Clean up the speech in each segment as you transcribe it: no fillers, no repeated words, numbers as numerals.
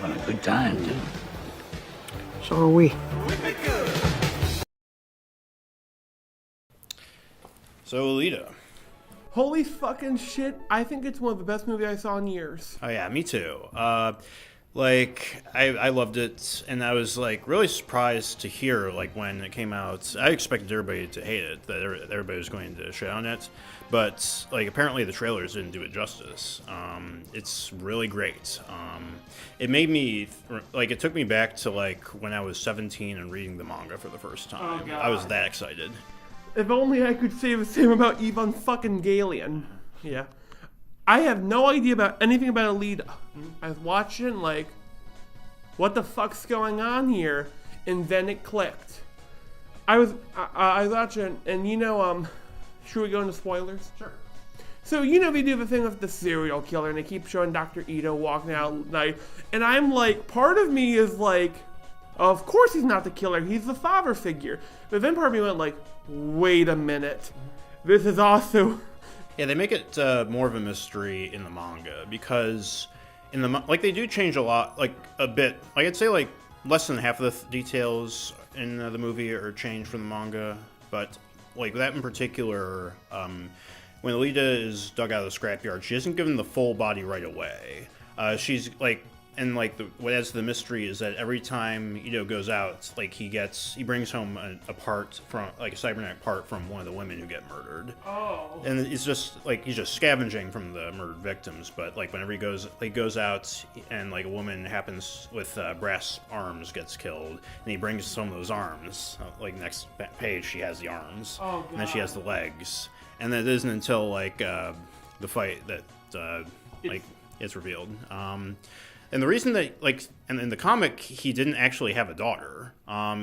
having a good time, too. So are we. So, Alita. Holy fucking shit, I think it's one of the best movies I saw in years. Oh, yeah, me too. I loved it, and I was, really surprised to hear, when it came out. I expected everybody to hate it, that everybody was going to shit on it, but, apparently the trailers didn't do it justice. It's really great. It made me, it took me back to, when I was 17 and reading the manga for the first time. Oh, God. I was that excited. If only I could say the same about Ivan fucking Galian. Yeah. I have no idea about anything about Alita. I was watching, what the fuck's going on here? And then it clicked. I was watching, and should we go into spoilers? Sure. So, they do the thing with the serial killer, and they keep showing Dr. Ito walking out at night. And I'm part of me is of course he's not the killer, he's the father figure. But then part of me went wait a minute. This is also... Yeah, they make it more of a mystery in the manga, because in the they do change a lot, a bit. I'd say less than half of the details in the movie are changed from the manga, but that in particular, when Alita is dug out of the scrapyard, she isn't given the full body right away. She's and what adds to the mystery is that every time Ito goes out, he brings home a part from a cybernetic part from one of the women who get murdered. Oh. And it's just he's just scavenging from the murdered victims. But whenever he goes out and a woman happens with brass arms gets killed, and he brings some of those arms. Next page, she has the arms, oh, and then she has the legs, and then it isn't until the fight that it's revealed. And the reason that, and in the comic, he didn't actually have a daughter.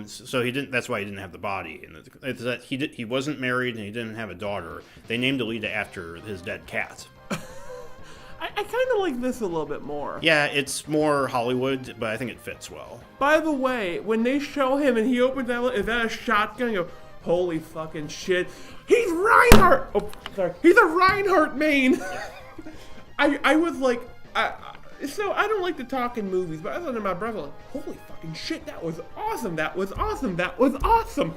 So he didn't. That's why he didn't have the body. And it's that he wasn't married and he didn't have a daughter. They named Alita after his dead cat. I kind of like this a little bit more. Yeah, it's more Hollywood, but I think it fits well. By the way, when they show him and he opens that, is that a shotgun? You go, holy fucking shit. He's Reinhardt! Oh, sorry. He's a Reinhardt main! I was so I don't like to talk in movies, but I was under my breath holy fucking shit, that was awesome, that was awesome, that was awesome.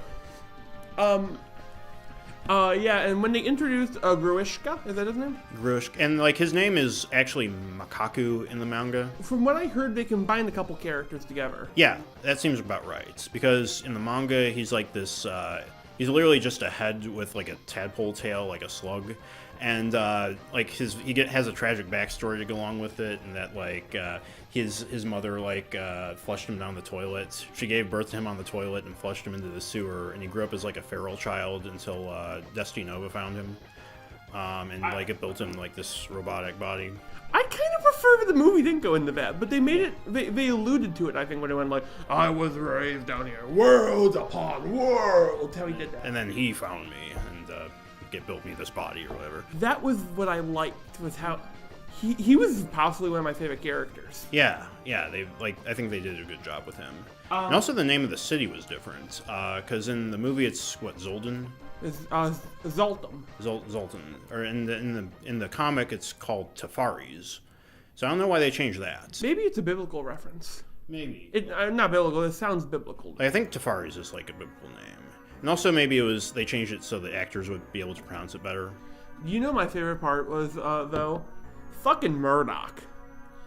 Yeah, and when they introduced Gruishka, is that his name? Gruishka, and his name is actually Makaku in the manga. From what I heard, they combined a couple characters together. Yeah, that seems about right, because in the manga, he's this, he's literally just a head with a tadpole tail, like a slug. And he has a tragic backstory to go along with it, and that his mother flushed him down the toilet. She gave birth to him on the toilet and flushed him into the sewer, and he grew up as a feral child until Destiny Nova found him, and it built him this robotic body. I kind of prefer that the movie didn't go into that, but they made it. They alluded to it, I think, when it went I was raised down here, worlds upon worlds. How he did that, and then he found me and built me this body or whatever. That was what I liked, was how he was possibly one of my favorite characters. Yeah, they I think they did a good job with him. And also the name of the city was different, because in the movie it's Zoldan. Zoltan. Zoltan, or in the comic it's called Tafaris. So I don't know why they changed that. Maybe it's a biblical reference. Maybe. Not biblical. It sounds biblical. I think Tafaris is a biblical name. And also maybe they changed it so the actors would be able to pronounce it better. My favorite part was, though, fucking Murdoch.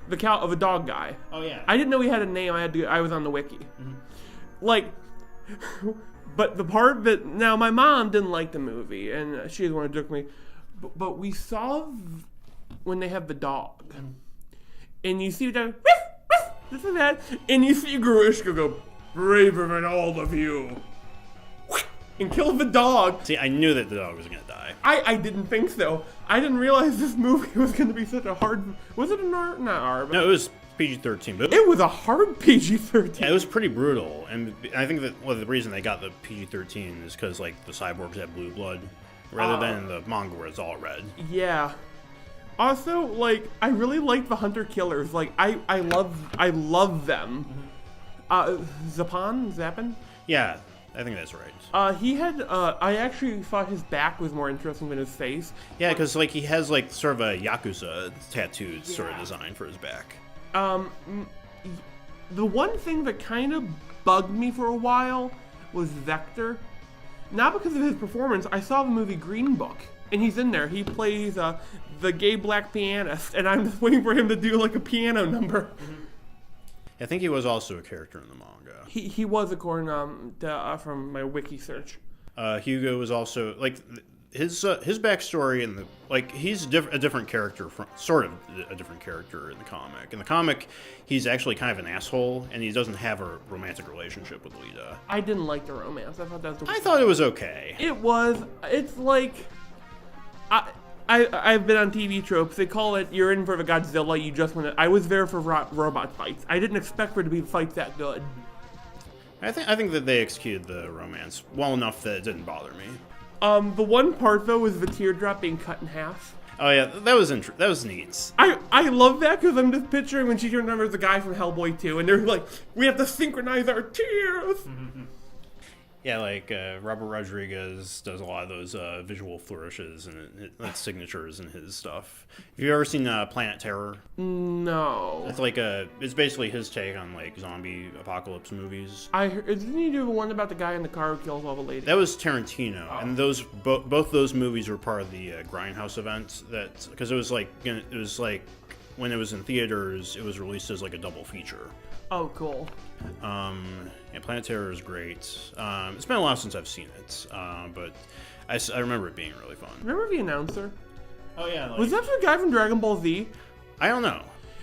The cow of a dog guy. Oh, yeah. I didn't know he had a name. I was on the wiki. Mm-hmm. But the part that, now my mom didn't like the movie, and she didn't want to joke me, but we saw when they have the dog, and you see the dog, this is that, and you see Gruishka go, braver than all of you. And kill the dog. See, I knew that the dog was going to die. I didn't think so. I didn't realize this movie was going to be such a hard... Was it an R? Not R, but... No, it was PG-13. But it was a hard PG-13. Yeah, it was pretty brutal. And I think that the reason they got the PG-13 is because, the cyborgs have blue blood, rather than in the manga where it's all red. Yeah. Also, I really like the hunter-killers. I love them. Zappin? Yeah. I think that's right. He had, I actually thought his back was more interesting than his face. Yeah, because, he has, sort of a Yakuza tattooed sort of design for his back. The one thing that kind of bugged me for a while was Vector. Not because of his performance. I saw the movie Green Book, and he's in there. He plays the gay black pianist, and I'm just waiting for him to do like a piano number. I think he was also a character in the manga. He was, according from my wiki search. Hugo was also like his backstory in the he's a different character from sort of a different character in the comic. In the comic, he's actually kind of an asshole, and he doesn't have a romantic relationship with Alita. I didn't like the romance. I thought it was okay. It was. It's like I've been on TV tropes. They call it you're in for the Godzilla. You just want to. I was there for robot fights. I didn't expect for it to be fights that good. I think that they executed the romance well enough that it didn't bother me. The one part though was the teardrop being cut in half. Oh yeah, that was neat. I love that because I'm just picturing when she remembers the guy from Hellboy 2, and they're like, we have to synchronize our tears. Yeah, Robert Rodriguez does a lot of those visual flourishes and signatures in his stuff. Have you ever seen Planet Terror? No. It's it's basically his take on zombie apocalypse movies. Didn't he do the one about the guy in the car who kills all the ladies? That was Tarantino, and both those movies were part of the Grindhouse event. Because it was when it was in theaters, it was released as a double feature. Oh, cool. Yeah, Planet Terror is great. It's been a while since I've seen it, but I remember it being really fun. Remember the announcer? Oh yeah. Was that the guy from Dragon Ball Z? I don't know.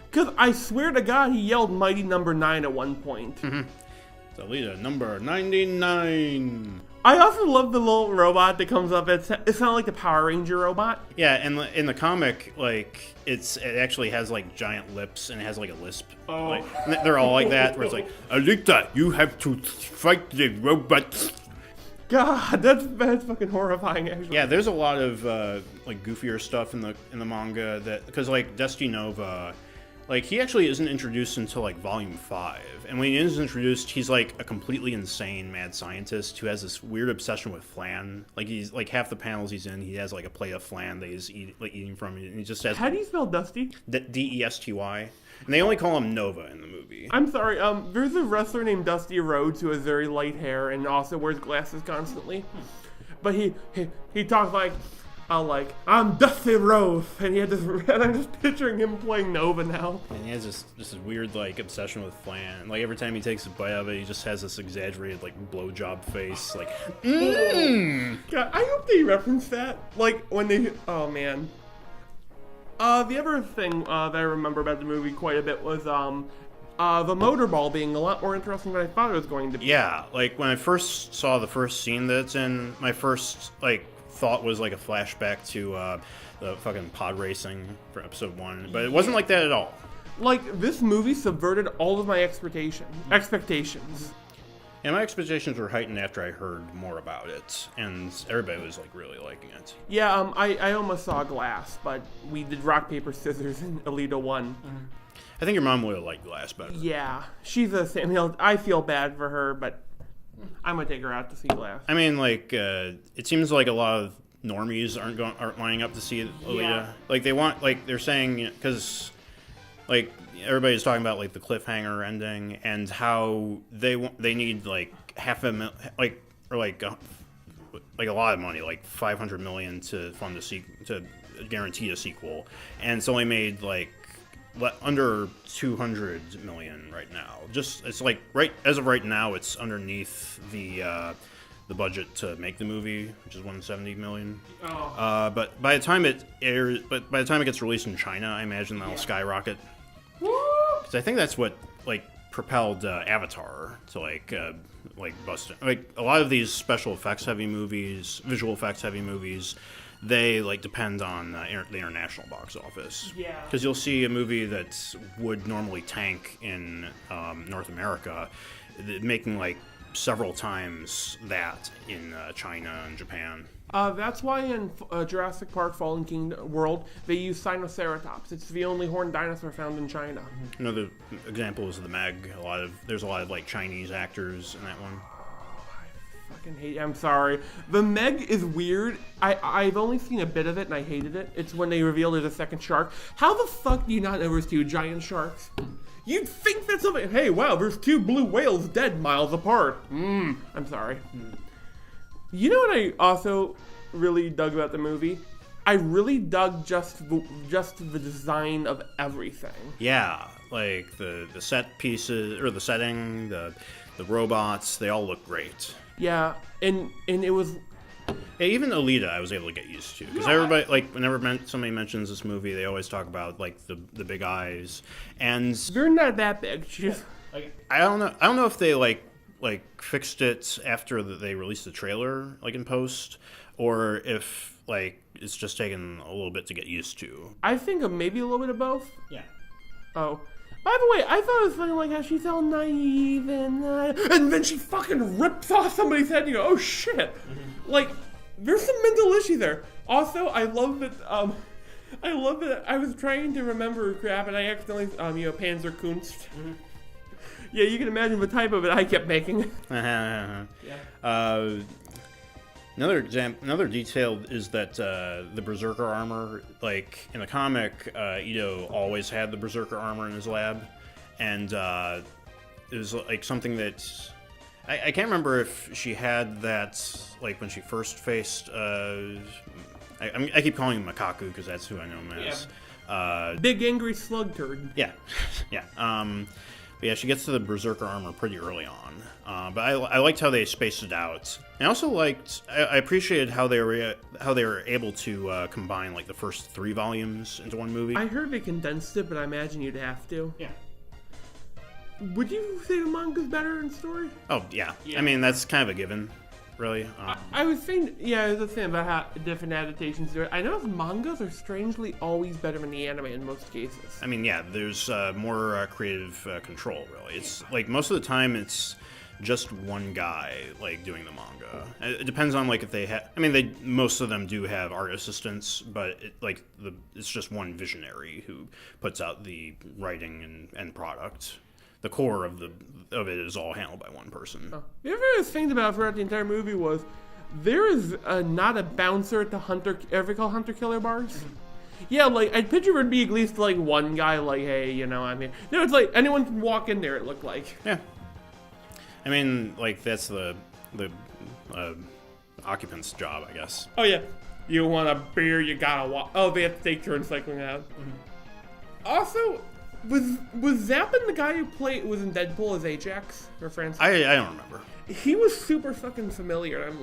Because I swear to God, he yelled Mighty Number 9 at one point. It's Alita number 99. I also love the little robot that comes up. It's not like the Power Ranger robot. Yeah, and in the comic, it actually has giant lips and it has a lisp. Oh. They're all like that, where it's Alita, you have to fight the robot. God, that's fucking horrifying. Actually. Yeah, there's a lot of goofier stuff in the manga because Dusty Nova. He actually isn't introduced until Volume 5, and when he is introduced, he's a completely insane mad scientist who has this weird obsession with flan. He's half the panels he's in, he has a plate of flan that he's eating from, and he just has. How do you spell Dusty? Desty, and they only call him Nova in the movie. I'm sorry. There's a wrestler named Dusty Rhodes who has very light hair and also wears glasses constantly, but he talks I'm Dusty Rhodes, and and I'm just picturing him playing Nova now. And he has this weird obsession with flan. Every time he takes a bite of it, he just has this exaggerated blowjob face. God, I hope they reference that. When they, oh man. The other thing that I remember about the movie quite a bit was the motorball being a lot more interesting than I thought it was going to be. Yeah, when I first saw the first scene that it's in, my first thought was a flashback to the fucking pod racing for episode 1, but it wasn't like that at all. This movie subverted all of my expectations. And my expectations were heightened after I heard more about it, and everybody was really liking it. Yeah, I almost saw Glass, but we did rock paper scissors in Alita 1. I think your mom would have liked Glass better. Yeah, she's a Samuel. I feel bad for her, but I'm gonna take her out to see Glass. I mean, it seems like a lot of normies aren't lining up to see Alita. Yeah. They want, they're saying, because everybody's talking about the cliffhanger ending and how they need $500,000, or a lot of money, $500 million to fund to guarantee a sequel, and it's only made under $200 million right now. It's right as of right now, it's underneath the budget to make the movie, which is $170 million. Oh. But by the time it gets released in China, I imagine that'll skyrocket. Because I think that's what propelled Avatar to busting. A lot of these special effects heavy movies, visual effects heavy movies, they depend on the international box office. Yeah. Because you'll see a movie that would normally tank in North America, making several times that in China and Japan. That's why in Jurassic Park Fallen Kingdom World, they use Sinoceratops. It's the only horned dinosaur found in China. Another example is the Meg. There's a lot of Chinese actors in that one. I fucking hate it. I'm sorry. The Meg is weird. I've only seen a bit of it and I hated it. It's when they reveal there's a second shark. How the fuck do you not know there's 2 giant sharks? You'd think that something. Hey, wow, there's 2 blue whales dead miles apart. I'm sorry. You know what I also really dug about the movie? I really dug just the design of everything. Yeah, like the set pieces or the setting, the robots, they all look great. Yeah, and it was. Yeah, even Alita, I was able to get used to because everybody, like, whenever somebody mentions this movie, they always talk about like the big eyes, and They're not that big. Just like, I don't know if they like fixed it after they released the trailer, like in post, or if like it's just taken a little bit to get used to. I think maybe a little bit of both. Yeah. Oh. By the way, I thought it was funny, like, how she's all naive and then she fucking rips off somebody's head and you go, oh shit. Mm-hmm. Like, there's some mental issue there. Also, I love that I was trying to remember crap and I accidentally, Panzerkunst. Mm-hmm. Yeah, you can imagine the type of it I kept making. Yeah. Another detail is that the Berserker armor, like in the comic, Ito always had the Berserker armor in his lab, and it was like something that I can't remember if she had that like when she first faced. I keep calling him Makaku because that's who I know him as. Yeah. Big angry slug turd. Yeah, yeah. But yeah, she gets to the Berserker armor pretty early on. But I liked how they spaced it out. I also I appreciated how they were able to combine like the first 3 volumes into one movie. I heard they condensed it, but I imagine you'd have to. Yeah. Would you say the manga's better in story? Oh yeah. I mean that's kind of a given, really. I was saying, yeah, I was saying about how different adaptations do it. I know the mangas are strangely always better than the anime in most cases. I mean, yeah, there's more creative control, really. It's like most of the time it's just one guy like doing the manga. It depends on like if they have. I mean, most of them do have art assistants, but it's just one visionary who puts out the writing and end product. The core of it is all handled by one person. Oh. The other thing about throughout the entire movie was there is not a bouncer at the hunter killer bars. Mm-hmm. Yeah, like I'd picture it'd be at least like one guy, like, hey, I'm here. No, it's like anyone can walk in there. It looked like. Yeah. I mean, like that's the occupant's job, I guess. Oh yeah. You want a beer? You gotta walk. Oh, they have to take turns cycling out. Mm-hmm. Also. Was Zappin the guy who was in Deadpool as Ajax or Francis? I don't remember. He was super fucking familiar. I'm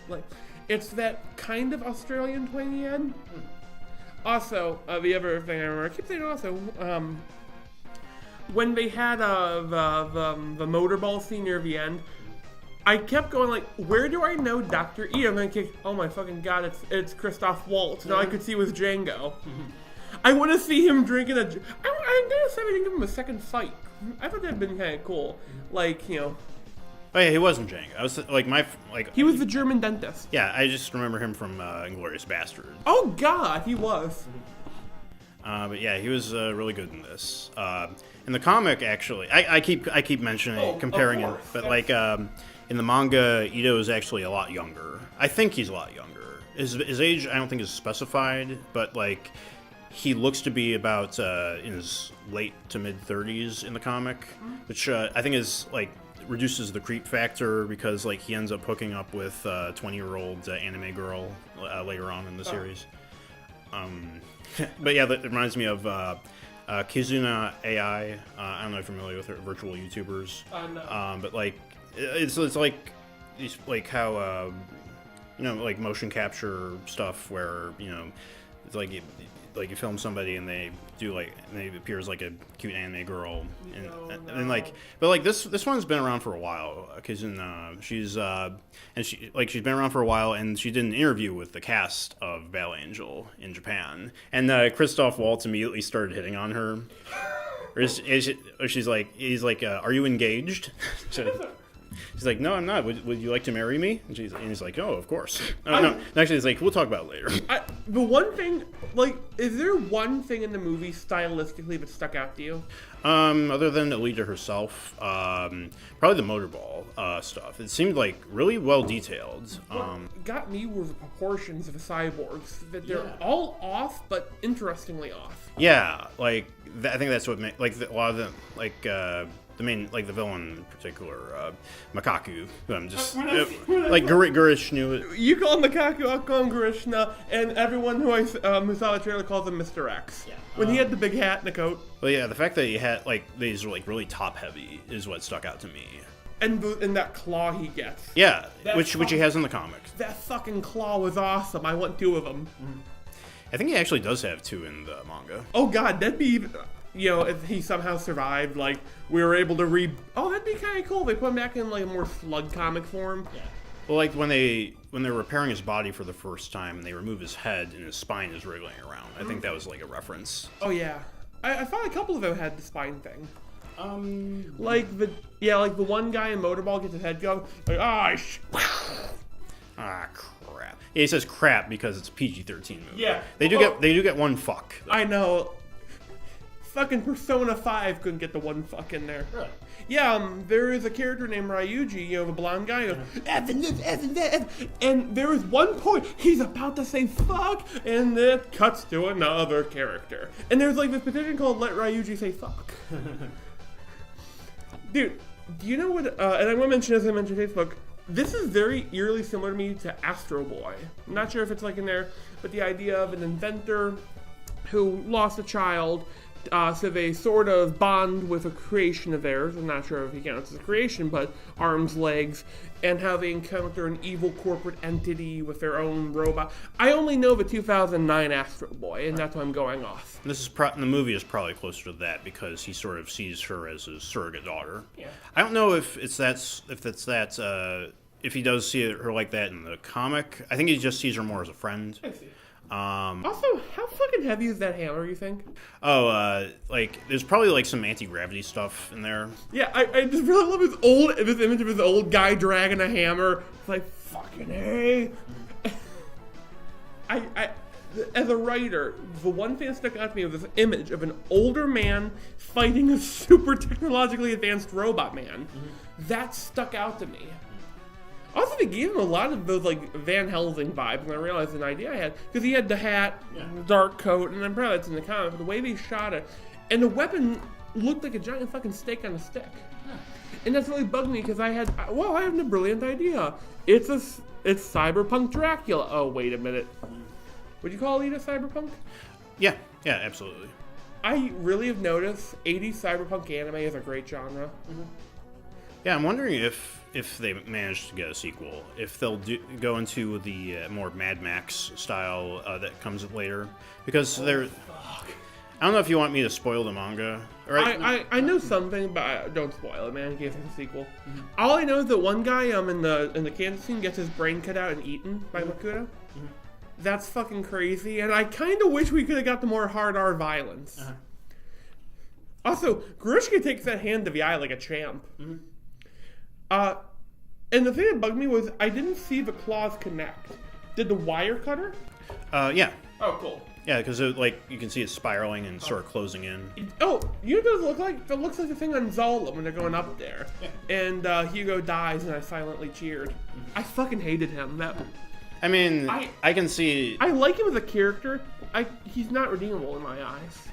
like, it's that kind of Australian twang he had. Also, the other thing I remember, I keep saying also, when they had the motorball scene near the end, I kept going like, where do I know Dr. E? I'm thinking, oh my fucking god, it's Christoph Waltz. Now I could see it was Django. I want to see him drinking I'm gonna say we didn't give him a second fight. I thought that'd been kind of cool. Like, Oh yeah, he wasn't Django. I was he was the German dentist. Yeah, I just remember him from Inglourious Basterds. Oh god, he was. But yeah, he was really good in this. In the comic, actually, I keep mentioning comparing it, but like in the manga, Ito is actually a lot younger. I think he's a lot younger. His age, I don't think is specified, but like. He looks to be about in his late to mid 30s in the comic, which I think is like reduces the creep factor because like he ends up hooking up with a 20-year-old anime girl later on in the series. But yeah, that reminds me of Kizuna AI. I don't know if you're familiar with her virtual YouTubers. No. But like it's like how like motion capture stuff where it's like you film somebody and they appears like a cute anime girl and like, but like this one's been around for a while because she's been around for a while and she did an interview with the cast of Battle Angel in Japan and Christoph Waltz immediately started hitting on her. He's like, are you engaged? She's like, no, I'm not. Would you like to marry me? And he's like, oh, of course. No. Actually, he's like, we'll talk about it later. The one thing, like, is there one thing in the movie stylistically that stuck out to you? Other than Alita herself, probably the motorball stuff. It seemed like really well detailed. What got me were the proportions of the cyborgs. That they're all off, but interestingly off. Yeah, like I think that's what a lot of them, like the main, like the villain in particular, Makaku. Who I'm just like Gurish knew it. You call him Makaku, I'll call him Grishna, and everyone who saw the trailer calls him Mr. X. Yeah. When he had the big hat and the coat. Well, yeah, the fact that he had like these like really top heavy is what stuck out to me. And that claw he gets. Yeah, which he has in the comics. That fucking claw was awesome. I want 2 of them. I think he actually does have 2 in the manga. Oh god, that'd be even, if he somehow survived, like we were able to oh, that'd be kind of cool. They put him back in like a more slug comic form. Yeah. Well, like when they're repairing his body for the first time, and they remove his head and his spine is wriggling around. I think that was like a reference. Oh yeah, I thought a couple of them had the spine thing. Like the one guy in Motorball gets his head going, like crap. Yeah, he says crap because it's a PG-13 movie. Yeah, they do get one fuck. I know. Fucking Persona 5 couldn't get the one fuck in there. Really? Yeah, there is a character named Ryuji, the blonde guy, who goes, and there is one point he's about to say fuck, and it cuts to another character. And there's like this petition called Let Ryuji Say Fuck. Dude, do you know what, and I want to mention as I mentioned Facebook, this is very eerily similar to me to Astro Boy. I'm not sure if it's like in there, but the idea of an inventor who lost a child, so they sort of bond with a creation of theirs. I'm not sure if he counts as a creation, but arms, legs, and how they encounter an evil corporate entity with their own robot. I only know the 2009 Astro Boy, and that's what I'm going off. The movie is probably closer to that because he sort of sees her as his surrogate daughter. Yeah. I don't know if he does see her like that in the comic. I think he just sees her more as a friend. I see. Also, how fucking heavy is that hammer, you think? Like, there's probably, like, some anti-gravity stuff in there. Yeah, I just really love this image of his old guy dragging a hammer. It's like, fucking hey. As a writer, the one thing that stuck out to me was this image of an older man fighting a super technologically advanced robot man. Mm-hmm. That stuck out to me. Also, they gave him a lot of those, like, Van Helsing vibes, and I realized an idea I had. Because he had the hat, the dark coat, and I'm proud that's in the comic, but the way they shot it, and the weapon looked like a giant fucking steak on a stick. Yeah. And that's really bugged me, because I had a brilliant idea. It's Cyberpunk Dracula. Oh, wait a minute. Would you call Alita Cyberpunk? Yeah, absolutely. I really have noticed 80s Cyberpunk anime is a great genre. Mm-hmm. Yeah, I'm wondering if they manage to get a sequel, if they'll go into the more Mad Max style that comes later, because I don't know if you want me to spoil the manga. Right? I know something, but don't spoil it, man. In case it's a sequel. Mm-hmm. All I know is that one guy in the Kansas scene gets his brain cut out and eaten by Makuta. Mm-hmm. That's fucking crazy, and I kind of wish we could have got the more hard R violence. Uh-huh. Also, Grishka takes that hand to the eye like a champ. Mm-hmm. And the thing that bugged me was I didn't see the claws connect. Did the wire cut her? Yeah. Oh, cool. Yeah, because you can see it spiraling and sort of closing in. Oh, you know what it does look like? It looks like the thing on Zola when they're going up there. Yeah. And Hugo dies, and I silently cheered. Mm-hmm. I fucking hated him. I mean, I can see... I like him as a character. He's not redeemable in my eyes.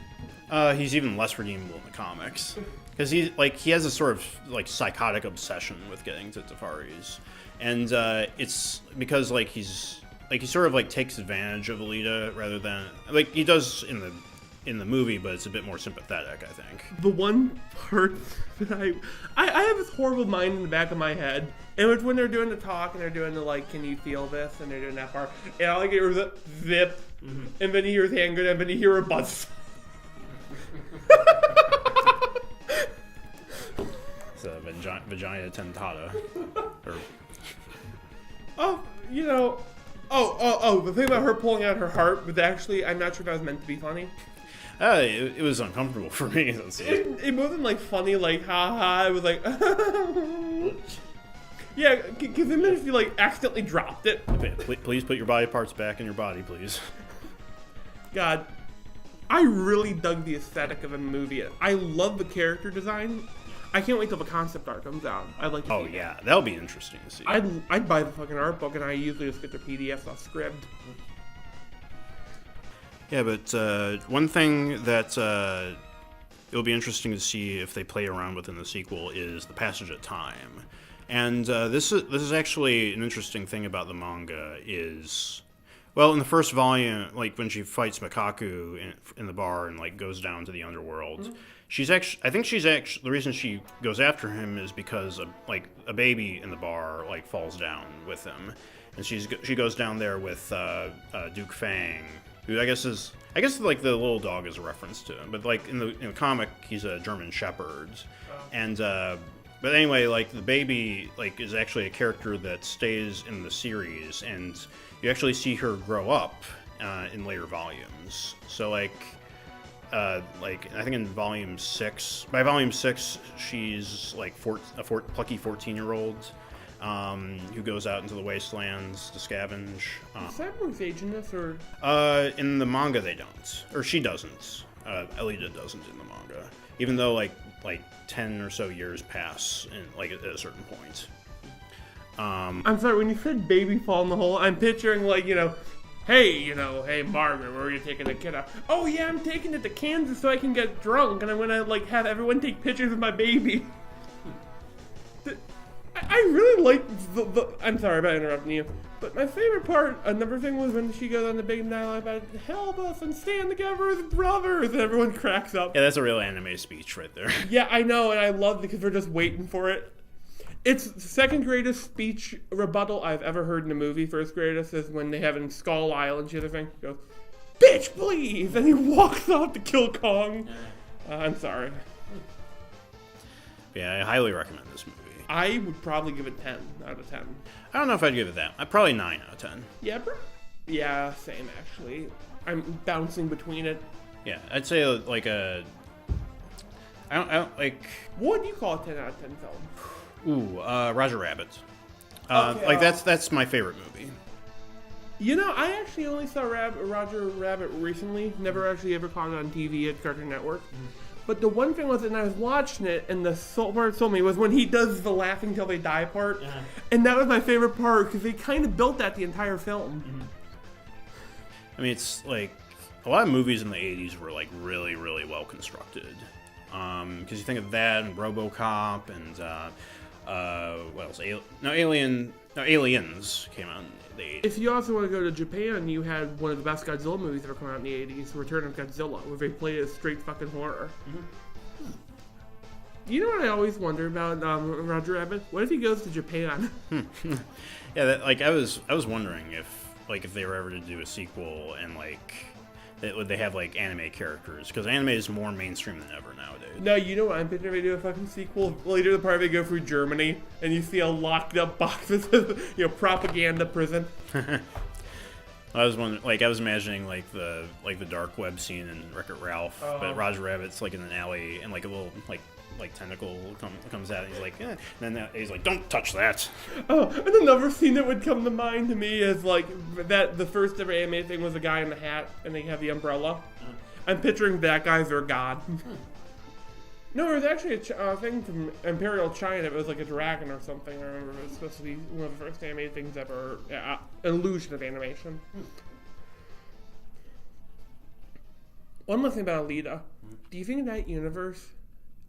He's even less redeemable in the comics. Because he has a sort of like psychotic obsession with getting to Tafaris, and it's because he sort of like takes advantage of Alita rather than like he does in the movie, but it's a bit more sympathetic, I think. The one part that I have this horrible mind in the back of my head, and it's when they're doing the talk and they're doing the like, can you feel this, and they're doing that part, and all I get was a zip, mm-hmm. and then you hear his hand go down, and then you hear a buzz. It's a vagina tentata. The thing about her pulling out her heart was actually, I'm not sure if that was meant to be funny. It was uncomfortable for me. It wasn't like funny, like haha. It was like, yeah, because the minute you like accidentally dropped it. Please put your body parts back in your body, please. God, I really dug the aesthetic of the movie. I love the character design. I can't wait till the concept art comes out. I'd like to Oh see yeah, that'll be interesting to see. I'd buy the fucking art book, and I usually just get the PDFs off Scribd. Yeah, but one thing that it'll be interesting to see if they play around with in the sequel is the passage of time. And this is actually an interesting thing about the manga is, well, in the first volume, like when she fights Makaku in the bar and like goes down to the underworld, I think the reason she goes after him is because a baby in the bar like falls down with him, and she goes down there with Duke Fang, who I guess like the little dog is a reference to him, but like in the comic he's a German Shepherd, and but anyway, like the baby like is actually a character that stays in the series, and you actually see her grow up in later volumes. So like I think in volume 6, by volume 6 she's like a plucky 14-year-old who goes out into the wastelands to scavenge. Cyborg's aging this, or in the manga they don't, or she doesn't. Alita doesn't in the manga, even though like 10 or so years pass in like at a certain point. I'm sorry, when you said baby fall in the hole, I'm picturing like, hey Margaret, where are you taking the kid out? Oh yeah, I'm taking it to Kansas so I can get drunk, and I'm gonna like have everyone take pictures of my baby. I really like the I'm sorry about interrupting you, but my favorite part, another thing, was when she goes on the big dialogue about help us and stand together as brothers, and everyone cracks up. Yeah, that's a real anime speech right there. Yeah, I know, and I love it because they're just waiting for it. It's the second greatest speech rebuttal I've ever heard in a movie. First greatest is when they have in Skull Island, the other thing. He goes, bitch, please! And he walks off to kill Kong. I'm sorry. Yeah, I highly recommend this movie. I would probably give it 10 out of 10. I don't know if I'd give it that. I'd probably 9 out of 10. Yeah, bro? Yeah, same actually. I'm bouncing between it. Yeah, I'd say like a... I don't like... What do you call a 10 out of 10 film? Ooh, Roger Rabbit. Okay, like that's my favorite movie. You know, I actually only saw Roger Rabbit recently. Never actually ever caught it on TV at Cartoon Network. But the one thing was that when I was watching it, and the part told me was when he does the laughing till they die part, and that was my favorite part because they kind of built that the entire film. I mean, it's like a lot of movies in the '80s were like really, really well constructed. Because you think of that and RoboCop and what else? Aliens came out in the 80s. If you also want to go to Japan, you had one of the best Godzilla movies ever come out in the 80s, Return of Godzilla, where they played it as straight fucking horror. You know what I always wonder about Roger Rabbit? What if he goes to Japan? Yeah, I was wondering if they were ever to do a sequel and would they have like anime characters, because anime is more mainstream than ever nowadays. No, you know what I'm picturing? They do a fucking sequel. Later, the part they go through Germany, and you see a locked up boxes of propaganda prison. I was wondering, I was imagining the dark web scene in Wreck-It Ralph, but Roger Rabbit's like in an alley, and like a little tentacle comes out, and he's like, eh. And then he's like, don't touch that. Oh, and another scene that would come to mind to me is that the first ever anime thing was a guy in the hat, and they have the umbrella. I'm picturing that guy as their god. No, there was actually a thing from Imperial China. It was like a dragon or something. I remember it was supposed to be one of the first anime things ever. An illusion of animation. One last thing about Alita. Do you think in that universe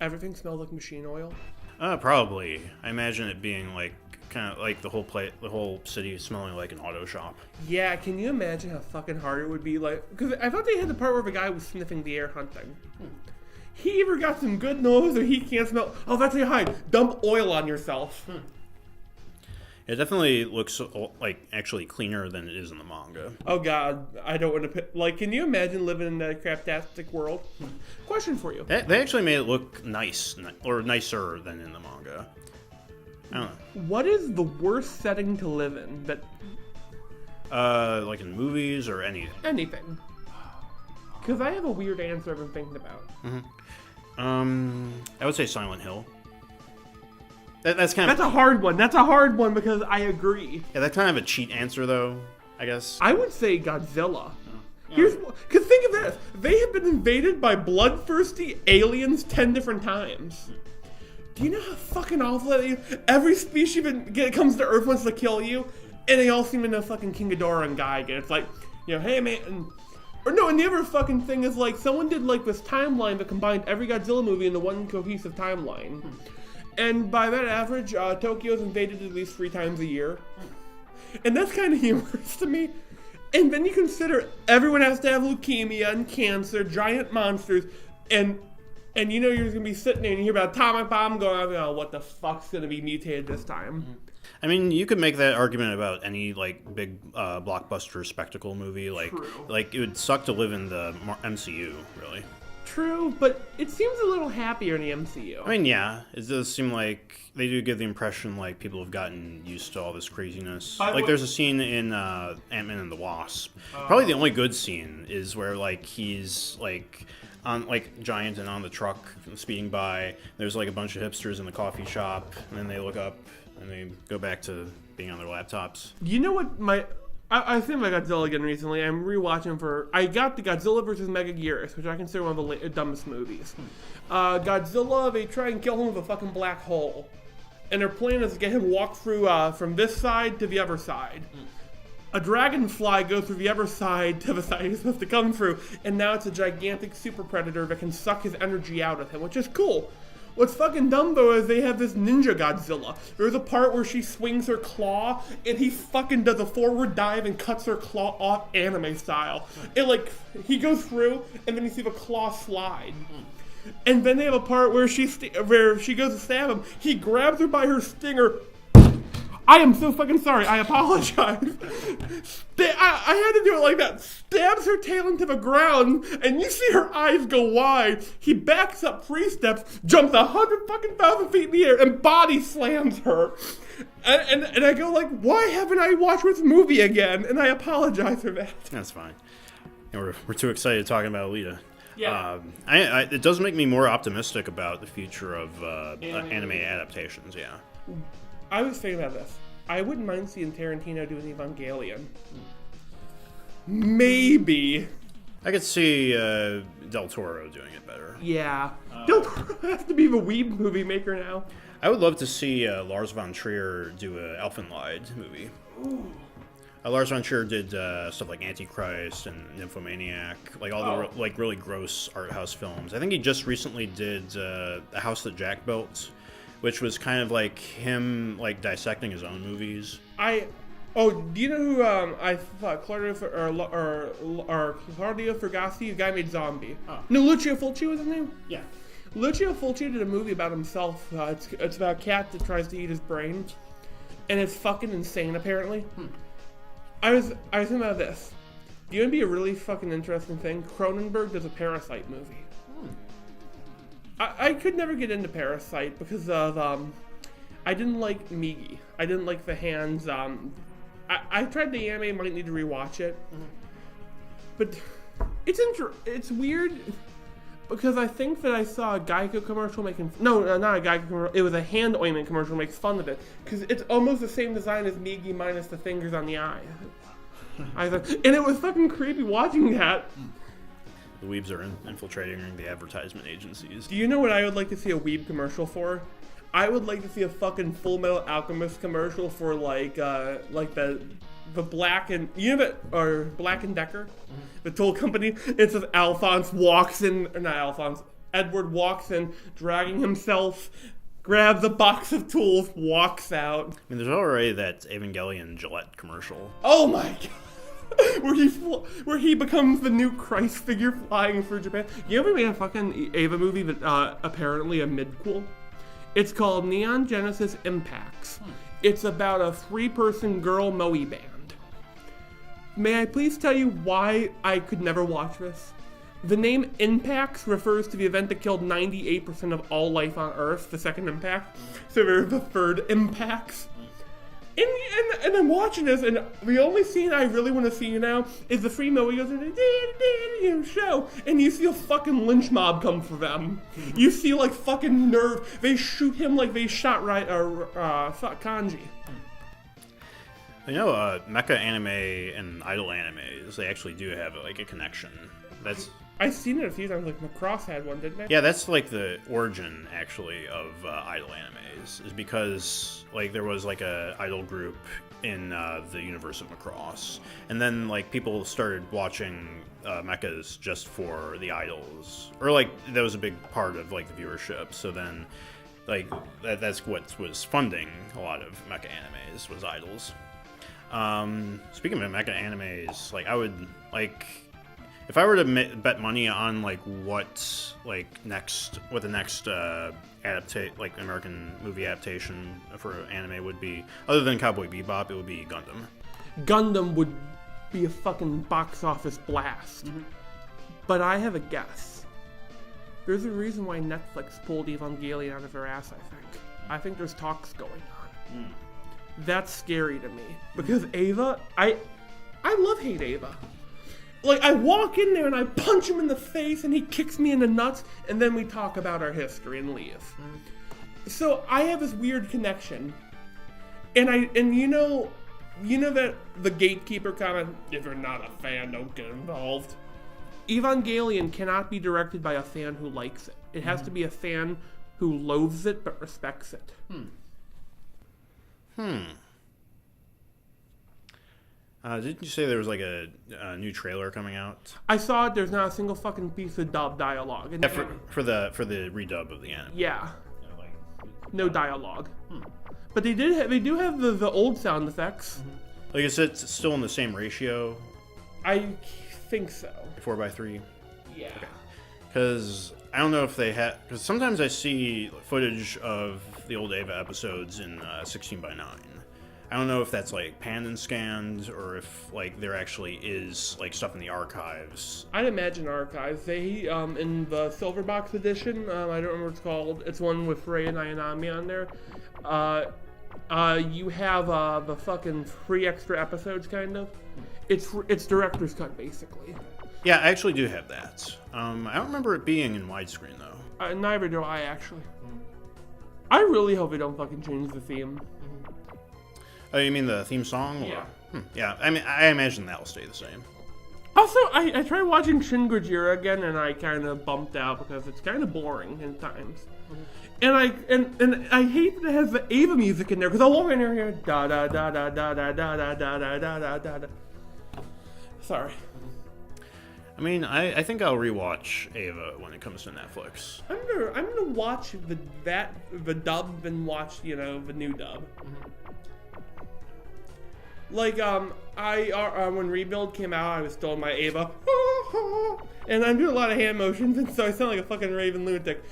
everything smells like machine oil? Probably. I imagine it being kind of like the whole city smelling like an auto shop. Yeah, can you imagine how fucking hard it would be? Because I thought they had the part where the guy was sniffing the air hunting. He either got some good nose or he can't smell. Oh, that's how you hide. Dump oil on yourself. It definitely looks actually cleaner than it is in the manga. Oh god, I don't want to. Can you imagine living in that craptastic world? Question for you. They actually made it look nice, or nicer than in the manga. I don't know. What is the worst setting to live in? Like in movies or anything? Anything. Because I have a weird answer I've been thinking about. I would say Silent Hill. That's a hard one. That's a hard one because I agree. Yeah, that's kind of a cheat answer, though, I guess. I would say Godzilla. Because think of this. They have been invaded by bloodthirsty aliens 10 different times. Do you know how fucking awful that is? Every species comes to Earth wants to kill you, and they all seem to know fucking King Ghidorah and Gigan. It's like, hey man... and the other fucking thing is, like, someone did, like, this timeline that combined every Godzilla movie into one cohesive timeline. And by that average, Tokyo's invaded at least 3 times a year. And that's kind of humorous to me. And then you consider everyone has to have leukemia and cancer, giant monsters, and you're just gonna be sitting there and you hear about atomic bomb going off, what the fuck's gonna be mutated this time? I mean, you could make that argument about any, like, big blockbuster spectacle movie. Like, True. Like, it would suck to live in the MCU, really. True, but it seems a little happier in the MCU. I mean, yeah, it does seem like they do give the impression like people have gotten used to all this craziness. Like, there's a scene in Ant-Man and the Wasp. Probably the only good scene is where, like, he's, like, on, like, giant and on the truck speeding by. There's, like, a bunch of hipsters in the coffee shop, and then they look up and they go back to being on their laptops. You know what I think about Godzilla again recently. I'm rewatching I got the Godzilla vs. Megaguirus, which I consider one of the dumbest movies. Godzilla, they try and kill him with a fucking black hole. And their plan is to get him walk through from this side to the other side. A dragonfly goes through the other side to the side he's supposed to come through, and now it's a gigantic super predator that can suck his energy out of him, which is cool. What's fucking dumb, though, is they have this ninja Godzilla. There's a part where she swings her claw, and he fucking does a forward dive and cuts her claw off anime style. It, like, he goes through, and then you see the claw slide. And then they have a part where she goes to stab him. He grabs her by her stinger. I am so fucking sorry. I apologize. I had to do it like that. Stabs her tail into the ground, and you see her eyes go wide. He backs up 3 steps, jumps 100,000 feet in the air, and body slams her. And I go like, why haven't I watched this movie again? And I apologize for that. That's fine. And we're too excited talking about Alita. Yeah. It does make me more optimistic about the future of anime adaptations. Yeah. I was thinking about this. I wouldn't mind seeing Tarantino do an Evangelion. Maybe. I could see Del Toro doing it better. Yeah. Del Toro has to be the weeb movie maker now. I would love to see Lars von Trier do an Elfenlied movie. Ooh. Lars von Trier did stuff like Antichrist and Nymphomaniac, like all the like really gross art house films. I think he just recently did The House That Jack Built, which was kind of like him like dissecting his own movies. Do you know who I thought Claudio Fragasti, the guy made Zombie? Oh. No, Lucio Fulci was his name? Yeah. Lucio Fulci did a movie about himself. It's about a cat that tries to eat his brains, and it's fucking insane apparently. I was thinking about this. Do you want to be a really fucking interesting thing? Cronenberg does a Parasite movie. I could never get into Parasite because of I didn't like Migi. I didn't like the hands. I tried the anime. Might need to rewatch it. But it's weird because I think that I saw a Geico commercial making not a Geico commercial. It was a hand ointment commercial makes fun of it because it's almost the same design as Migi minus the fingers on the eye. And it was fucking creepy watching that. The weebs are infiltrating the advertisement agencies. Do you know what I would like to see a weeb commercial for? I would like to see a fucking Full Metal Alchemist commercial for like the Black and Black and Decker, the tool company. It says Edward walks in, dragging himself, grabs a box of tools, walks out. I mean, there's already that Evangelion Gillette commercial. Oh my god. where he becomes the new Christ figure flying through Japan. You ever made a fucking Ava movie that apparently a midquel? It's called Neon Genesis Impacts. It's about a 3-person girl moe band. May I please tell you why I could never watch this? The name Impacts refers to the event that killed 98% of all life on Earth, the second impact. So there's the third Impacts. And I'm watching this, and the only scene I really want to see now is the 3 moe goes in the show, and you see a fucking lynch mob come for them. You see like fucking nerve. They shoot him like they shot Kanji. Mecha anime and idol animes, they actually do have like a connection. That's I've seen it a few times. Like Macross had one, didn't they? Yeah, that's like the origin actually of idol animes, is because like there was like a idol group in the universe of Macross, and then like people started watching mechas just for the idols, or like that was a big part of like the viewership. So then like that's what was funding a lot of mecha animes, was idols. Speaking of mecha animes, like I would like, if I were to bet money on like what the next like American movie adaptation for anime would be, other than Cowboy Bebop, it would be Gundam. Gundam would be a fucking box office blast. Mm-hmm. But I have a guess. There's a reason why Netflix pulled Evangelion out of their ass, I think. I think there's talks going on. That's scary to me. Because Ava, I love-hate Ava. Like, I walk in there and I punch him in the face and he kicks me in the nuts, and then we talk about our history and leave. So I have this weird connection. And you know that the gatekeeper comment, if you're not a fan, don't get involved. Evangelion cannot be directed by a fan who likes it. It has to be a fan who loathes it but respects it. Didn't you say there was like a new trailer coming out? I saw it. There's not a single fucking piece of dub dialogue. Yeah, for the redub of the anime. Yeah. No dialogue. But they do have the old sound effects. Like, is it still in the same ratio? I think so. 4:3. Yeah. Because I don't know if they had. Because sometimes I see footage of the old Ava episodes in 16:9. I don't know if that's like panned and scanned, or if like there actually is like stuff in the archives. I'd imagine archives. They in the silver box edition, I don't remember what it's called. It's one with Rei and Ayanami on there. You have the fucking free extra episodes, kind of. It's director's cut, basically. Yeah, I actually do have that. I don't remember it being in widescreen though. Neither do I, actually. I really hope they don't fucking change the theme. Oh, you mean the theme song? Or? Yeah. Yeah, I mean, I imagine that'll stay the same. Also, I tried watching Shin Gojira again, and I kind of bumped out because it's kind of boring in times. And I hate that it has the Ava music in there, because I'll walk in there and hear da da da da da da da da da da da da da da. Sorry. I mean, I think I'll rewatch Ava when it comes to Netflix. I'm gonna watch the dub and watch the new dub. Like when Rebuild came out, I was still in my Ava, and I'm doing a lot of hand motions, and so I sound like a fucking raving lunatic.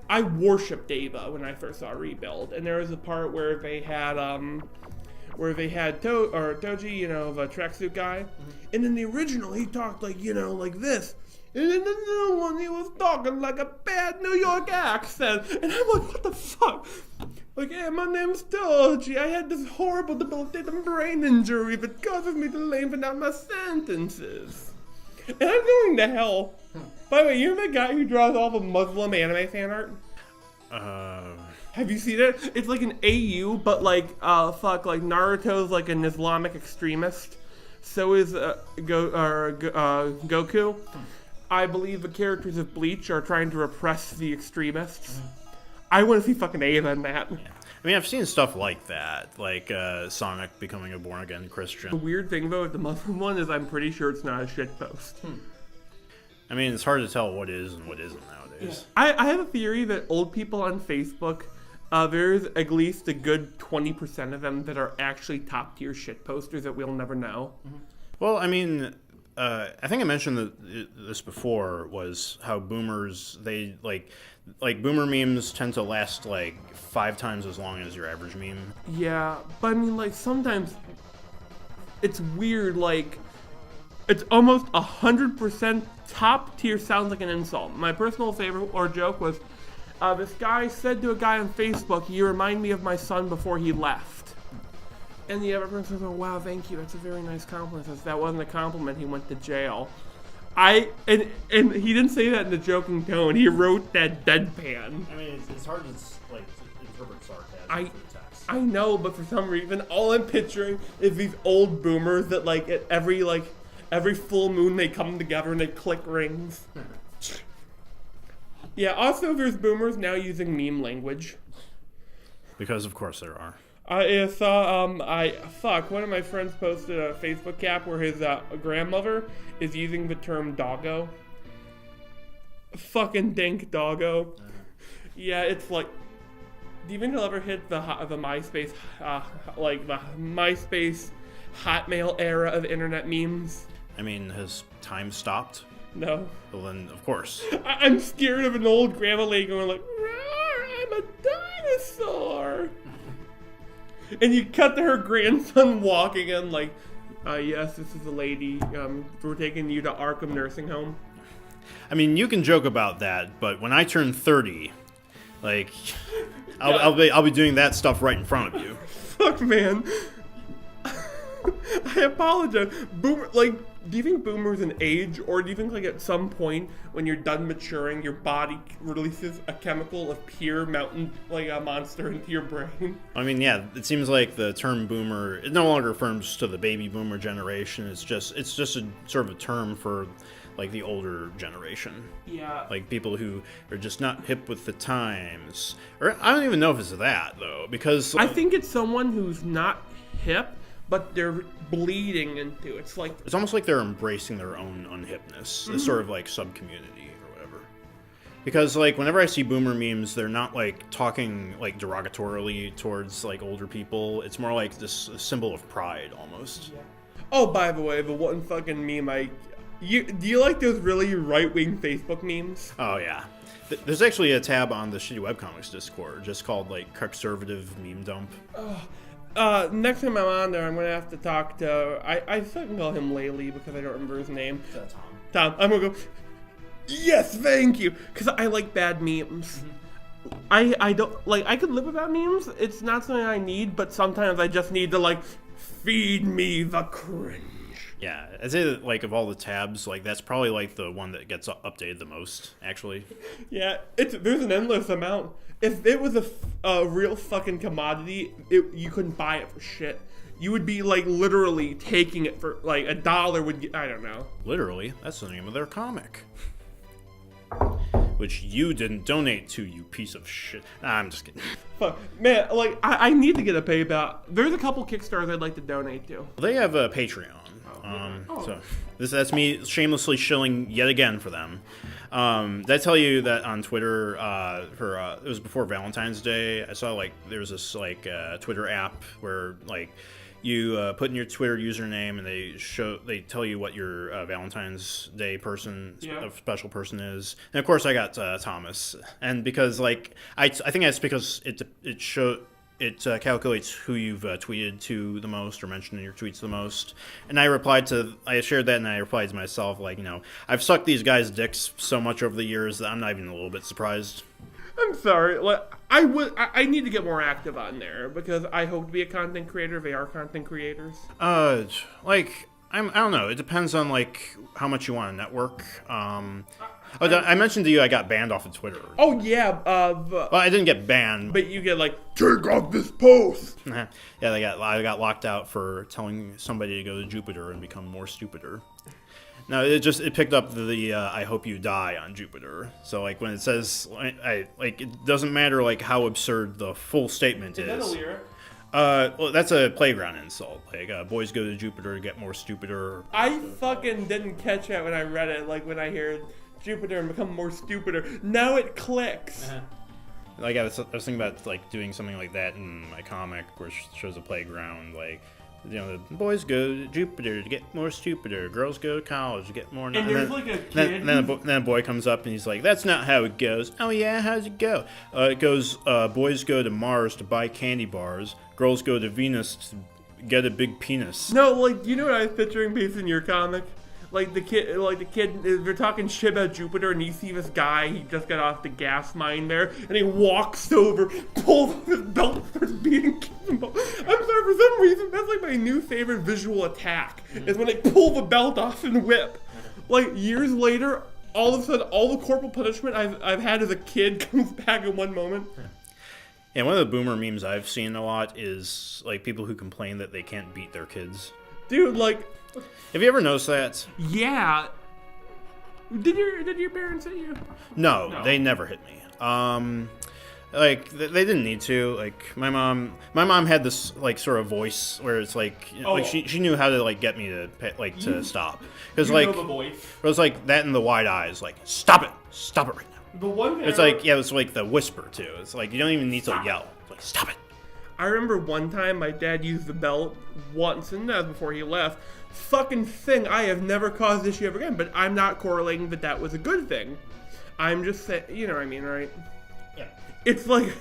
I worshipped Ava when I first saw Rebuild, and there was a part where they had Toji, the tracksuit guy, and in the original he talked like this, and in the new one he was talking like a bad New York accent, and I'm like, what the fuck? Like, yeah, my name's Toji. I had this horrible debilitating brain injury that causes me to lengthen out my sentences. And I'm going to hell. By the way, you're the guy who draws all the Muslim anime fan art? Have you seen it? It's like an AU, but like Naruto's like an Islamic extremist. So is Goku. I believe the characters of Bleach are trying to repress the extremists. I want to see fucking Ava in that. Yeah. I mean, I've seen stuff like that, like Sonic becoming a born-again Christian. The weird thing, though, with the Muslim one is I'm pretty sure it's not a shitpost. I mean, it's hard to tell what is and what isn't nowadays. Yeah. I have a theory that old people on Facebook, there's at least a good 20% of them that are actually top-tier shitposters that we'll never know. Well, I mean, I think I mentioned this before, was how boomers, they like boomer memes tend to last like 5 times as long as your average meme. Yeah, but I mean, like, sometimes it's weird, like, it's almost 100% top tier sounds like an insult. My personal favorite or joke was, this guy said to a guy on Facebook, "You remind me of my son before he left." And the other person says, "Oh, wow, thank you, that's a very nice compliment." Says, "That wasn't a compliment, he went to jail." And he didn't say that in a joking tone. He wrote that deadpan. I mean, it's hard to interpret sarcasm through text. I know, but for some reason, all I'm picturing is these old boomers that like at every full moon they come together and they click rings. Yeah. Also, there's boomers now using meme language. Because of course there are. I saw one of my friends posted a Facebook cap where his grandmother is using the term doggo. Fucking dank doggo. Yeah, it's like, do you think he'll ever hit the MySpace, the MySpace Hotmail era of internet memes? I mean, has time stopped? No. Well then, of course. I'm scared of an old grandma lady going like, "Rawr, I'm a dinosaur." And you cut to her grandson walking in like, yes, this is a lady. We're taking you to Arkham Nursing Home. I mean, you can joke about that, but when I turn 30, like, I'll be doing that stuff right in front of you. Fuck, man. I apologize. Do you think boomers an age, or do you think like at some point when you're done maturing, your body releases a chemical of pure mountain, like a monster into your brain? I mean, yeah, it seems like the term boomer, it no longer refers to the baby boomer generation. It's just a sort of a term for like the older generation. Yeah. Like people who are just not hip with the times. Or I don't even know if it's that though, because I think it's someone who's not hip, but they're bleeding into it. It's like, it's almost like they're embracing their own unhipness, this sort of like sub-community or whatever. Because like whenever I see boomer memes, they're not like talking like derogatorily towards like older people. It's more like this symbol of pride almost. yeah. Oh, by the way, the one fucking meme do you like those really right-wing Facebook memes? Oh yeah. There's actually a tab on the Shitty Webcomics Discord just called like conservative meme dump. Next time I'm on there, I'm gonna have to talk to. I can call him Laley because I don't remember his name. Tom. I'm gonna go. Yes, thank you, because I like bad memes. Mm-hmm. I don't like. I could live without memes. It's not something I need, but sometimes I just need to like feed me the cringe. Yeah, I'd say that like of all the tabs, like that's probably like the one that gets updated the most, actually. Yeah, there's an endless amount. If it was a real fucking commodity, you couldn't buy it for shit. You would be like literally taking it for like $1 would get, I don't know. Literally, that's the name of their comic. Which you didn't donate to, you piece of shit. Nah, I'm just kidding. Fuck, man, like I need to get a PayPal. There's a couple Kickstarters I'd like to donate to. They have a Patreon. So that's me shamelessly shilling yet again for them. Did I tell you that on Twitter it was before Valentine's Day? I saw like there was this like Twitter app where like you put in your Twitter username and they tell you what your Valentine's Day person, a special person is. And of course I got Thomas, and because like I think that's because it calculates who you've tweeted to the most or mentioned in your tweets the most. And I shared that and I replied to myself, like, you know, I've sucked these guys' dicks so much over the years that I'm not even a little bit surprised. I'm sorry. Like, I need to get more active on there because I hope to be a content creator. They are content creators. Like, I don't know. It depends on, like, how much you want to network. I mentioned to you I got banned off of Twitter. Oh, yeah. Well, I didn't get banned. But you get, like, take off this post. Yeah, I got locked out for telling somebody to go to Jupiter and become more stupider. No, it picked up the I hope you die on Jupiter. So, like, when it says, it doesn't matter, like, how absurd the full statement is. Is that a lyric? Well, that's a playground insult. Like, boys go to Jupiter to get more stupider. I fucking didn't catch that when I read it. Like, when I hear Jupiter and become more stupider. Now it clicks. Like, I was thinking about, like, doing something like that in my comic where it shows a playground, like, you know, the boys go to Jupiter to get more stupider. Girls go to college to get more... And there's like a kid... Then a boy comes up and he's like, that's not how it goes. Oh, yeah? How does it go? It goes, boys go to Mars to buy candy bars. Girls go to Venus to get a big penis. No, like, you know what I was picturing based in your comic? Like the kid, they're talking shit about Jupiter, and you see this guy, he just got off the gas mine there, and he walks over, pulls off his belt, starts beating kids. I'm sorry, for some reason, that's like my new favorite visual attack, is when they pull the belt off and whip. Like, years later, all of a sudden, all the corporal punishment I've had as a kid comes back in one moment. Yeah, one of the boomer memes I've seen a lot is like people who complain that they can't beat their kids. Dude, like, Have you ever noticed that? yeah. Did your parents hit you? No, they never hit me. Like they didn't need to. Like my mom had this like sort of voice where it's like, like she knew how to like get me to to stop, because like know the voice. it was like that in the wide eyes, like stop it right now. The one thing It's like it's like the whisper too. It's like you don't even need to yell. It's like stop it. I remember one time my dad used the belt once, and that was before he left. Fucking thing, I have never caused issue ever again, but I'm not correlating that was a good thing. I'm just saying, you know what I mean, right? Yeah. It's like,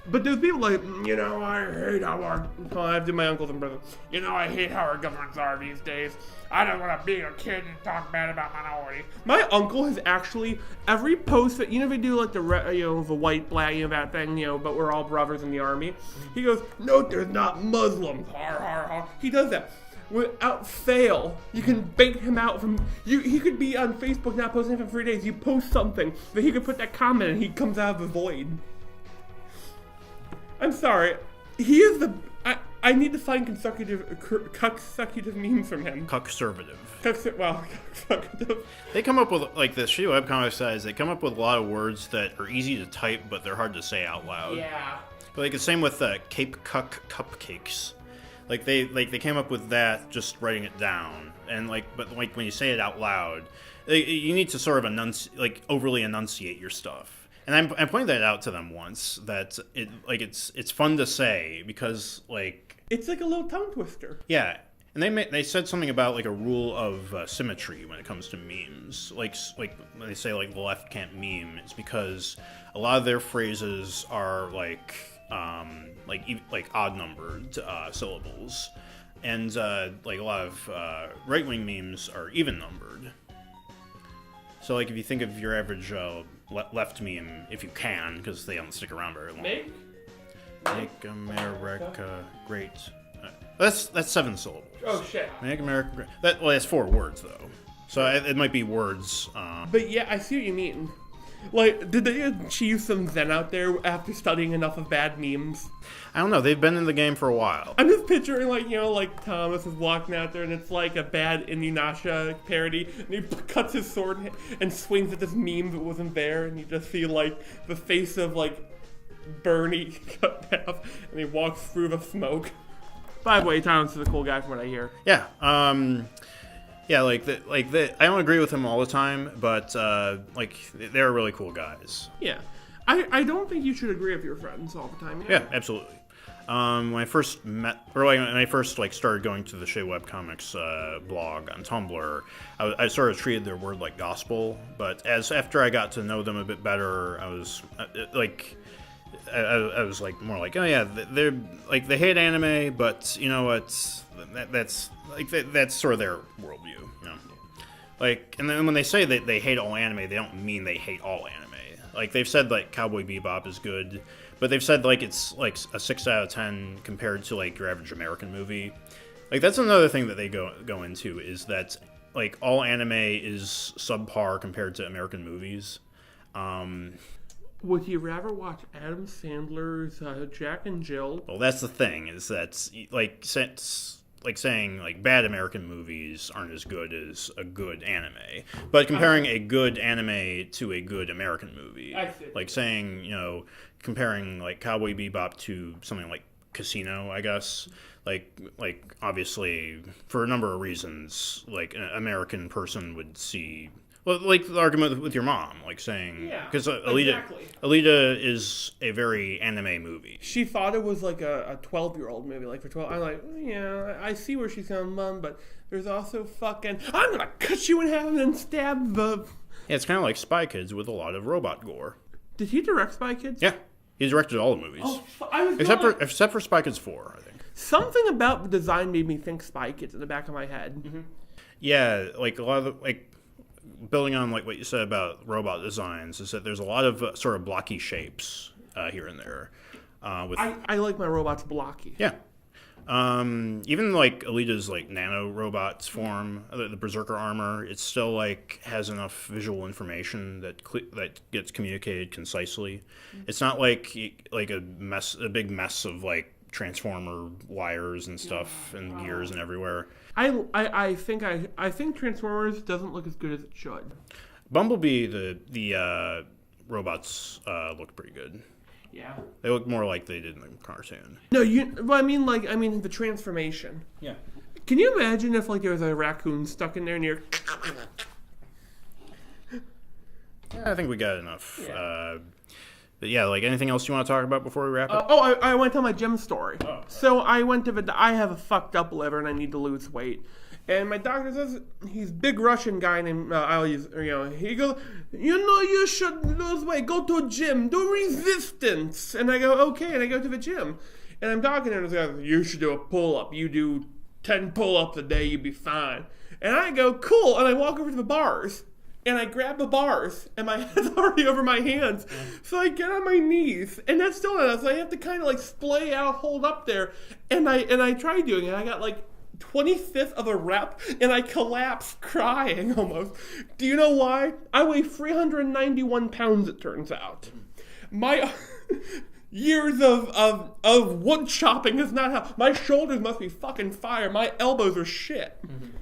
but there's people like, you know, I hate how our, I have to my uncles and brothers, you know, I hate how our governments are these days. I don't want to be a kid and talk bad about minorities. My uncle has actually, every post that, you know, they do like the white, black, that thing, but we're all brothers in the army. He goes, no, there's not Muslims, har, har, har. He does that. Without fail, you can bait him out from he could be on Facebook not posting for 3 days. You post something, but he could put that comment and he comes out of the void. I'm sorry. He is the I need to find consecutive memes from him. Conservative. Consecutive. They come up with like the shitty webcomic size. They come up with a lot of words that are easy to type, but they're hard to say out loud. Yeah. But like the same with Cape Cuck cupcakes. Like they came up with that just writing it down, and but when you say it out loud, you need to sort of overly enunciate your stuff. And I pointed that out to them once, that it's fun to say because it's like a little tongue twister. Yeah, and they said something about like a rule of symmetry when it comes to memes. Like when they say like the left can't meme, it's because a lot of their phrases are like odd numbered syllables, and like a lot of right wing memes are even numbered. So like if you think of your average left meme, if you can, because they don't stick around very long. Make America great. That's 7 syllables. Oh shit. Make America great. That's 4 words though. So it might be words. But yeah, I see what you mean. Like, did they achieve some zen out there after studying enough of bad memes? I don't know. They've been in the game for a while. I'm just picturing, like Thomas is walking out there, and it's like a bad Inuyasha parody, and he cuts his sword and swings at this meme that wasn't there, and you just see, like, the face of, like, Bernie cut in half, and he walks through the smoke. By the way, Thomas is a cool guy from what I hear. Yeah, yeah, I don't agree with him all the time, but they're really cool guys. Yeah, I don't think you should agree with your friends all the time. Yeah, absolutely. When I first when I first started going to the Shea Webcomics blog on Tumblr, I sort of treated their word like gospel. But after I got to know them a bit better, I was I was like more like, oh yeah, they're like they hate anime, but you know what? That's sort of their worldview, you know. Like, and then when they say that they hate all anime, they don't mean they hate all anime. Like they've said like Cowboy Bebop is good, but they've said like it's like a 6 out of 10 compared to like your average American movie. Like that's another thing that they go into, is that like all anime is subpar compared to American movies. Would you rather watch Adam Sandler's Jack and Jill? Well, that's the thing, is that saying like bad American movies aren't as good as a good anime, but comparing a good anime to a good American movie, like saying, comparing like Cowboy Bebop to something like Casino, I guess, like obviously for a number of reasons, like an American person would see. Well, like the argument with your mom, like saying, because Alita is a very anime movie. She thought it was like a 12-year-old movie, like for 12. I'm like, yeah, I see where she's going, Mom, but there's also fucking, I'm gonna cut you in half and then stab the. Yeah, it's kind of like Spy Kids with a lot of robot gore. Did he direct Spy Kids? Yeah, he directed all the movies. Oh, except for Spy Kids 4, I think. Something about the design made me think Spy Kids in the back of my head. Mm-hmm. Yeah, like a lot of building on like what you said about robot designs, is that there's a lot of sort of blocky shapes here and there. I like my robots blocky. Yeah, Even like Alita's like nano robots form, the berserker armor, it still like has enough visual information that that gets communicated concisely. It's not like a big mess of like transformer wires and stuff and gears and everywhere. I think Transformers doesn't look as good as it should. Bumblebee, the robots look pretty good. Yeah. They look more like they did in the cartoon. No, I mean the transformation. Yeah. Can you imagine if like there was a raccoon stuck in there and you're... I think we got enough. Yeah. But yeah, like anything else you want to talk about before we wrap up? I want to tell my gym story. Oh. So I went to I have a fucked up liver and I need to lose weight. And my doctor says, he's a big Russian guy named, he goes, you should lose weight, go to a gym, do resistance. And I go, okay, and I go to the gym. And I'm talking to him, and he goes, you should do a pull-up, you do 10 pull-ups a day, you'd be fine. And I go, cool, and I walk over to the bars. And I grab the bars, and my head's already over my hands. So I get on my knees, and that's still not enough. So I have to kind of like splay out, hold up there. And I try doing it. I got like 25th of a rep, and I collapsed crying almost. Do you know why? I weigh 391 pounds, it turns out. My years of wood chopping is not how... My shoulders must be fucking fire. My elbows are shit. Mm-hmm.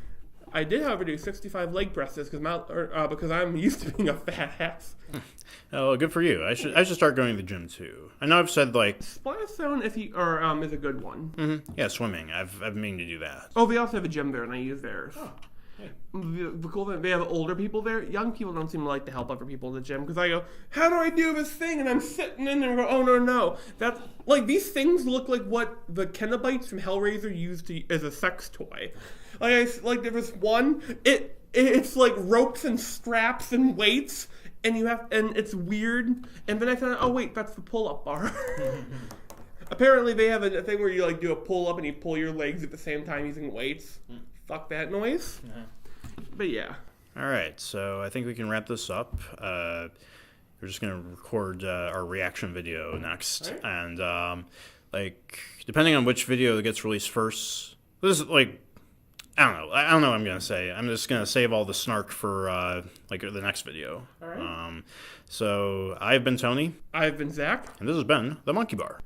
I did, however, do 65 leg presses because I'm used to being a fat ass. Oh, good for you. I should start going to the gym too. I know I've said like Splash Zone is a good one. Mm-hmm. Yeah, swimming. I've been meaning to do that. Oh, they also have a gym there, and I use theirs. Oh, hey. The cool thing, they have older people there. Young people don't seem to like to help other people in the gym because I go, how do I do this thing? And I'm sitting in there and go, oh no. That's like these things look like what the Kenobites from Hellraiser used as a sex toy. Like there was one. It's like ropes and straps and weights, and it's weird. And then I found out, oh wait, that's the pull-up bar. Apparently they have a thing where you like do a pull-up and you pull your legs at the same time using weights. Fuck that noise. But yeah. All right, so I think we can wrap this up. We're just gonna record our reaction video next, right. And depending on which video that gets released first, this is like. I don't know what I'm going to say. I'm just going to save all the snark for the next video. All right. So I've been Tony. I've been Zach. And this has been The Monkey Bar.